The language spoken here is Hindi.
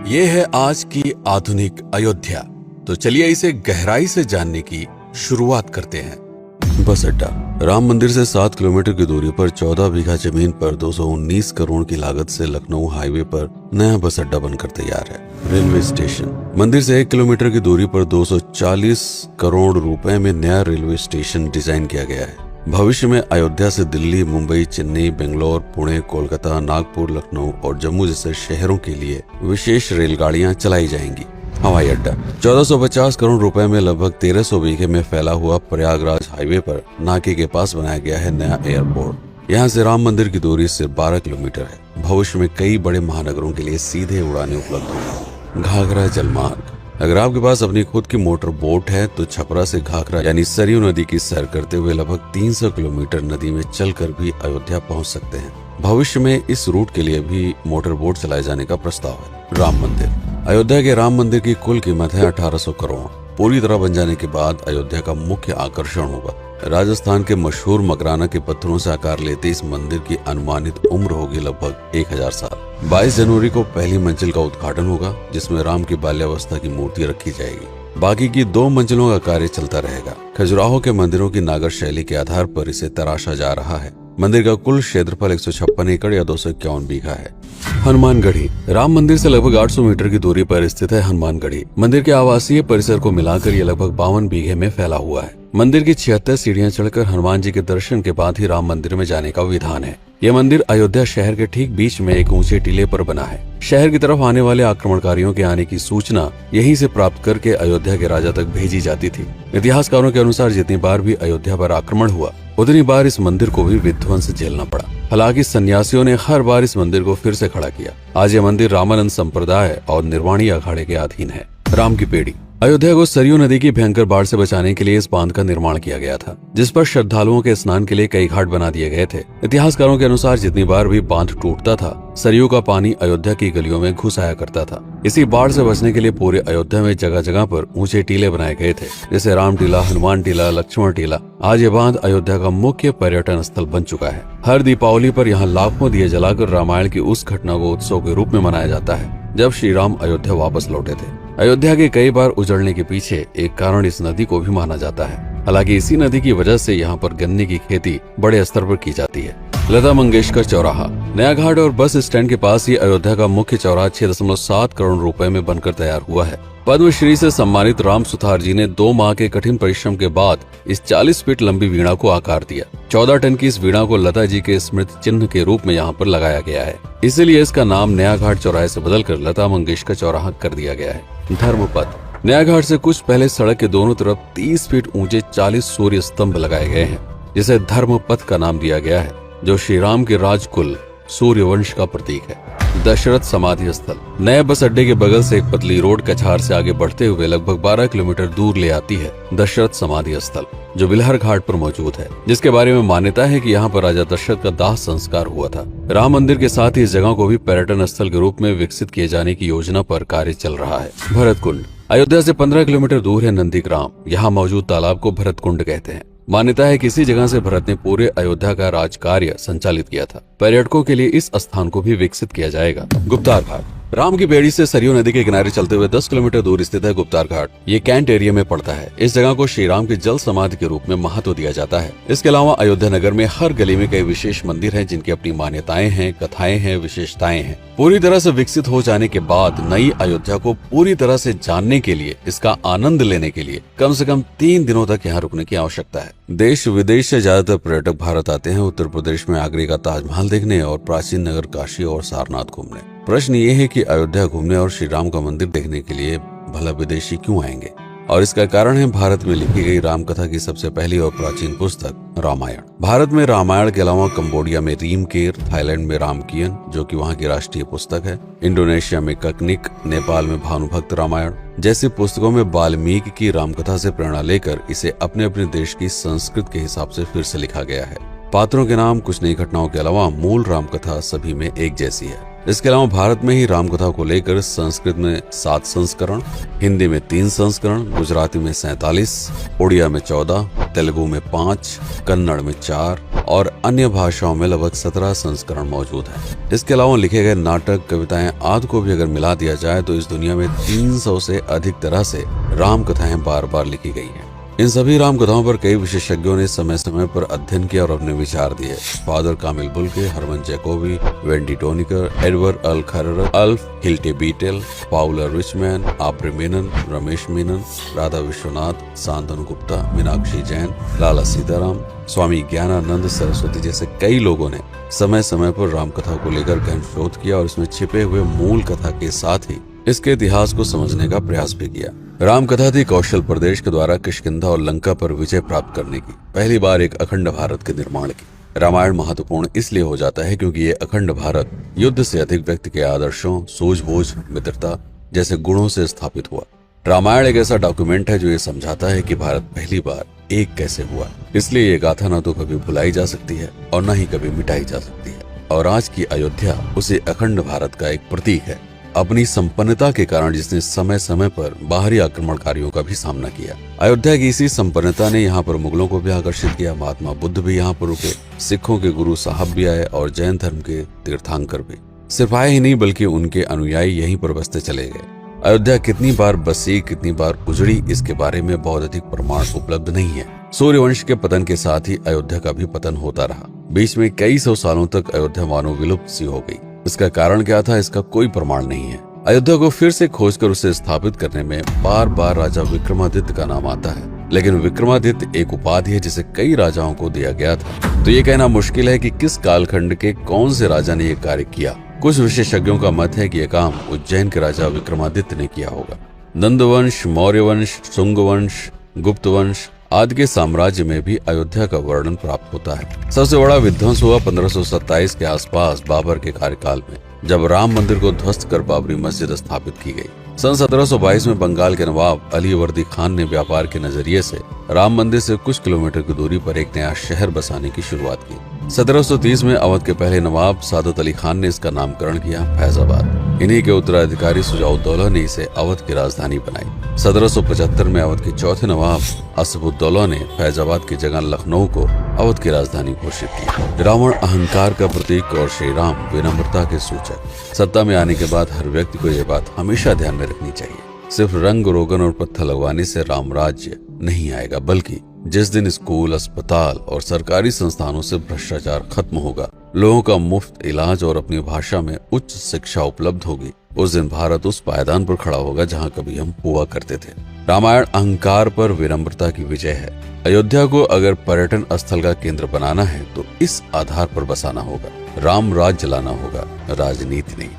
ये है आज की आधुनिक अयोध्या। तो चलिए इसे गहराई से जानने की शुरुआत करते हैं। बस अड्डा। राम मंदिर से 7 किलोमीटर की दूरी पर 14 बीघा जमीन पर 219 करोड़ की लागत से लखनऊ हाईवे पर नया बस अड्डा बनकर तैयार है। Railway station. मंदिर से 1 किलोमीटर की दूरी पर 240 करोड़ रुपए में नया रेलवे स्टेशन डिजाइन किया गया है। भविष्य में अयोध्या से दिल्ली, मुंबई, चेन्नई, बेंगलोर, पुणे, कोलकाता, नागपुर, लखनऊ और जम्मू जैसे शहरों के लिए विशेष रेलगाड़ियां चलाई जाएंगी। हवाई अड्डा। 1450 करोड़ रुपए में लगभग 1300 बीघे में फैला हुआ प्रयागराज हाईवे पर नाके के पास बनाया गया है नया एयरपोर्ट। यहाँ से राम मंदिर की दूरी सिर्फ 12 किलोमीटर है। भविष्य में कई बड़े महानगरों के लिए सीधे उड़ानें उपलब्ध होंगी। घाघरा जलमार्ग। अगर आपके पास अपनी खुद की मोटर बोट है तो छपरा से घाघरा यानी सरयू नदी की सैर करते हुए लगभग 300 किलोमीटर नदी में चलकर भी अयोध्या पहुंच सकते हैं। भविष्य में इस रूट के लिए भी मोटर बोट चलाए जाने का प्रस्ताव है। राम मंदिर। अयोध्या के राम मंदिर की कुल कीमत है 1800 करोड़। पूरी तरह बन जाने के बाद अयोध्या का मुख्य आकर्षण होगा। राजस्थान के मशहूर मकराना के पत्थरों से आकार लेते इस मंदिर की अनुमानित उम्र होगी लगभग 1000 साल। 22 जनवरी को पहली मंजिल का उद्घाटन होगा, जिसमें राम की बाल्यावस्था की मूर्ति रखी जाएगी। बाकी की 2 मंजिलों का कार्य चलता रहेगा। खजुराहो के मंदिरों की नागर शैली के आधार पर इसे तराशा जा रहा है। मंदिर का कुल क्षेत्रफल 156 एकड़ या 251 बीघा है। हनुमानगढ़ी। राम मंदिर से लगभग 800 मीटर की दूरी पर स्थित है हनुमानगढ़ी। मंदिर के आवासीय परिसर को मिलाकर यह लगभग 52 बीघे में फैला हुआ है। मंदिर की 76 सीढ़ियां चढ़कर हनुमान जी के दर्शन के बाद ही राम मंदिर में जाने का विधान है। यह मंदिर अयोध्या शहर के ठीक बीच में एक ऊंचे टीले पर बना है। शहर की तरफ आने वाले आक्रमणकारियों के आने की सूचना यहीं से प्राप्त करके अयोध्या के राजा तक भेजी जाती थी। इतिहासकारों के अनुसार जितनी बार भी अयोध्या पर आक्रमण हुआ उतनी बार इस मंदिर को भी विध्वंस झेलना पड़ा। हालांकि सन्यासियों ने हर बार इस मंदिर को फिर से खड़ा किया। आज यह मंदिर रामानंद संप्रदाय और निर्वाणी अखाड़े के अधीन है। राम की पेड़ी। अयोध्या को सरयू नदी की भयंकर बाढ़ से बचाने के लिए इस बांध का निर्माण किया गया था, जिस पर श्रद्धालुओं के स्नान के लिए कई घाट बना दिए गए थे। इतिहासकारों के अनुसार जितनी बार भी बांध टूटता था, सरयू का पानी अयोध्या की गलियों में घुस आया करता था। इसी बाढ़ से बचने के लिए पूरे अयोध्या में जगह जगह पर ऊंचे टीले बनाए गए थे, जैसे राम टीला, हनुमान टीला, लक्ष्मण टीला। आज ये बांध अयोध्या का मुख्य पर्यटन स्थल बन चुका है। हर दीपावली पर यहाँ लाखों दिए जलाकर रामायण की उस घटना को उत्सव के रूप में मनाया जाता है जब श्री राम अयोध्या वापस लौटे थे। अयोध्या के कई बार उजड़ने के पीछे एक कारण इस नदी को भी माना जाता है। हालांकि इसी नदी की वजह से यहाँ पर गन्ने की खेती बड़े स्तर पर की जाती है। लता मंगेशकर चौराहा। नया घाट और बस स्टैंड के पास ही अयोध्या का मुख्य चौराहा 6.7 करोड़ रुपए में बनकर तैयार हुआ है। पद्मश्री से सम्मानित राम सुथार जी ने 2 माह के कठिन परिश्रम के बाद इस 40 फीट लंबी वीणा को आकार दिया। 14 टन की इस वीणा को लता जी के स्मृति चिन्ह के रूप में यहाँ पर लगाया गया है। इसीलिए इसका नाम नया घाट चौराहे से बदलकर लता मंगेशकर चौराहा कर दिया गया है। धर्मपथ। नया घाट से कुछ पहले सड़क के दोनों तरफ 30 फीट ऊंचे 40 सूर्य स्तंभ लगाए गए हैं, जिसे धर्मपथ का नाम दिया गया है, जो श्री राम के राजकुल सूर्यवंश का प्रतीक है। दशरथ समाधि स्थल। नए बस अड्डे के बगल से एक पतली रोड कछार से आगे बढ़ते हुए लगभग 12 किलोमीटर दूर ले आती है दशरथ समाधि स्थल, जो बिलहर घाट पर मौजूद है, जिसके बारे में मान्यता है कि यहाँ पर राजा दशरथ का दाह संस्कार हुआ था। राम मंदिर के साथ ही इस जगह को भी पर्यटन स्थल के रूप में विकसित किए जाने की योजना पर कार्य चल रहा है। भरत कुंड। अयोध्या से 15 किलोमीटर दूर है नंदीग्राम। यहाँ मौजूद तालाब को भरत कुंड कहते हैं। मान्यता है कि इसी जगह से भरत ने पूरे अयोध्या का राज कार्य संचालित किया था। पर्यटकों के लिए इस स्थान को भी विकसित किया जाएगा। गुप्तार घाट। राम की बेड़ी से सरयू नदी के किनारे चलते हुए 10 किलोमीटर दूर स्थित है गुप्तार घाट। ये कैंट एरिया में पड़ता है। इस जगह को श्री राम के जल समाधि के रूप में महत्व दिया जाता है। इसके अलावा अयोध्या नगर में हर गली में कई विशेष मंदिर हैं, जिनकी अपनी मान्यताएं हैं, कथाएं हैं, विशेषताएं हैं। पूरी तरह से विकसित हो जाने के बाद नई अयोध्या को पूरी तरह से जानने के लिए, इसका आनंद लेने के लिए कम से कम 3 दिनों तक यहाँ रुकने की आवश्यकता है। देश विदेश से ज्यादातर पर्यटक भारत आते हैं उत्तर प्रदेश में आगरे का ताजमहल देखने और प्राचीन नगर काशी और सारनाथ घूमने। प्रश्न ये है कि अयोध्या घूमने और श्री राम का मंदिर देखने के लिए भला विदेशी क्यों आएंगे? और इसका कारण है भारत में लिखी गई राम कथा की सबसे पहली और प्राचीन पुस्तक रामायण। भारत में रामायण के अलावा कंबोडिया में रीमकेर, थाईलैंड में रामकियन, जो कि वहाँ की राष्ट्रीय पुस्तक है, इंडोनेशिया में ककनिक, नेपाल में भानुभक्त रामायण जैसी पुस्तकों में वाल्मीकि की रामकथा से प्रेरणा लेकर इसे अपने अपने देश की संस्कृत के हिसाब से फिर से लिखा गया है। पात्रों के नाम, कुछ नई घटनाओं के अलावा मूल रामकथा सभी में एक जैसी है। इसके अलावा भारत में ही रामकथा को लेकर संस्कृत में 7 संस्करण, हिंदी में 3 संस्करण, गुजराती में 47, उड़िया में 14, तेलुगु में 5, कन्नड़ में 4 और अन्य भाषाओं में लगभग 17 संस्करण मौजूद हैं। इसके अलावा लिखे गए नाटक, कविताएं आदि को भी अगर मिला दिया जाए तो इस दुनिया में 300 से अधिक तरह से राम कथाएं बार बार लिखी गई हैं। इन सभी राम कथाओं पर कई विशेषज्ञों ने समय समय पर अध्ययन किया और अपने विचार दिए। Father Camille Bulcke, Hermann Jacobi, Wendy Doniger, Edward अल खरर, Alf Hiltebeitel, Paula Richman, Aubrey Menon, Ramesh Menon, Radha Vishwanath, Shantanu Gupta, Meenakshi Jain, Lala Sitaram, Swami Gyanananda Saraswati जैसे कई लोगों ने समय समय पर रामकथा को लेकर गहन शोध किया और इसमें छिपे हुए मूल कथा के साथ ही इसके इतिहास को समझने का प्रयास भी किया। रामकथा थी कौशल प्रदेश के द्वारा किष्किंधा और लंका पर विजय प्राप्त करने की पहली बार एक अखंड भारत के निर्माण की। रामायण महत्वपूर्ण इसलिए हो जाता है क्योंकि ये अखंड भारत युद्ध से अधिक व्यक्ति के आदर्शों, सूझबूझ, मित्रता जैसे गुणों से स्थापित हुआ। रामायण एक ऐसा डॉक्यूमेंट है जो ये समझाता है कि भारत पहली बार एक कैसे हुआ। इसलिए ये गाथा न तो कभी भुलाई जा सकती है और न ही कभी मिटाई जा सकती है। और आज की अयोध्या उसे अखंड भारत का एक प्रतीक है, अपनी संपन्नता के कारण जिसने समय समय पर बाहरी आक्रमणकारियों का भी सामना किया। अयोध्या की इसी संपन्नता ने यहाँ पर मुगलों को भी आकर्षित किया। महात्मा बुद्ध भी यहाँ पर रुके, सिखों के गुरु साहब भी आए और जैन धर्म के तीर्थंकर भी। सिर्फ आए ही नहीं बल्कि उनके अनुयायी यहीं पर बसते चले गए। अयोध्या कितनी बार बसी, कितनी बार उजड़ी, इसके बारे में बहुत अधिक प्रमाण उपलब्ध नहीं है। सूर्यवंश के पतन के साथ ही अयोध्या का भी पतन होता रहा। बीच में कई सौ सालों तक अयोध्या मानो विलुप्त सी हो गई। इसका कारण क्या था, इसका कोई प्रमाण नहीं है। अयोध्या को फिर से खोजकर उसे स्थापित करने में बार बार राजा विक्रमादित्य का नाम आता है, लेकिन विक्रमादित्य एक उपाधि है जिसे कई राजाओं को दिया गया था। तो ये कहना मुश्किल है कि किस कालखंड के कौन से राजा ने ये कार्य किया। कुछ विशेषज्ञों का मत है कि यह काम उज्जैन के राजा विक्रमादित्य ने किया होगा। नंदवंश, मौर्य वंश, शुंग वंश, गुप्त वंश आदि के साम्राज्य में भी अयोध्या का वर्णन प्राप्त होता है। सबसे बड़ा विध्वंस हुआ 1527 के आसपास बाबर के कार्यकाल में, जब राम मंदिर को ध्वस्त कर बाबरी मस्जिद स्थापित की गई। सन 1722 में बंगाल के नवाब अलीवर्दी खान ने व्यापार के नजरिए से राम मंदिर से कुछ किलोमीटर की दूरी पर एक नया शहर बसाने की शुरुआत की। 1730 में अवध के पहले नवाब सादत अली खान ने इसका नामकरण किया फैजाबाद। इन्हीं के उत्तराधिकारी सुजाउद्दौला ने इसे अवध की राजधानी बनाई। 1775 में अवध के चौथे नवाब असफुद्दौला ने फैजाबाद की जगह लखनऊ को अवध की राजधानी घोषित की। रावण अहंकार का प्रतीक और श्री राम विनम्रता के सूचक। सत्ता में आने के बाद हर व्यक्ति को यह बात हमेशा ध्यान में रखनी चाहिए, सिर्फ रंग रोगन और पत्थर लगवाने से राम राज्य नहीं आएगा, बल्कि जिस दिन स्कूल, अस्पताल और सरकारी संस्थानों से भ्रष्टाचार खत्म होगा, लोगों का मुफ्त इलाज और अपनी भाषा में उच्च शिक्षा उपलब्ध होगी, उस दिन भारत उस पायदान पर खड़ा होगा जहां कभी हम हुआ करते थे। रामायण अहंकार पर विनम्रता की विजय है। अयोध्या को अगर पर्यटन स्थल का केंद्र बनाना है तो इस आधार पर बसाना होगा। राम राज्य लाना होगा, राजनीति नहीं।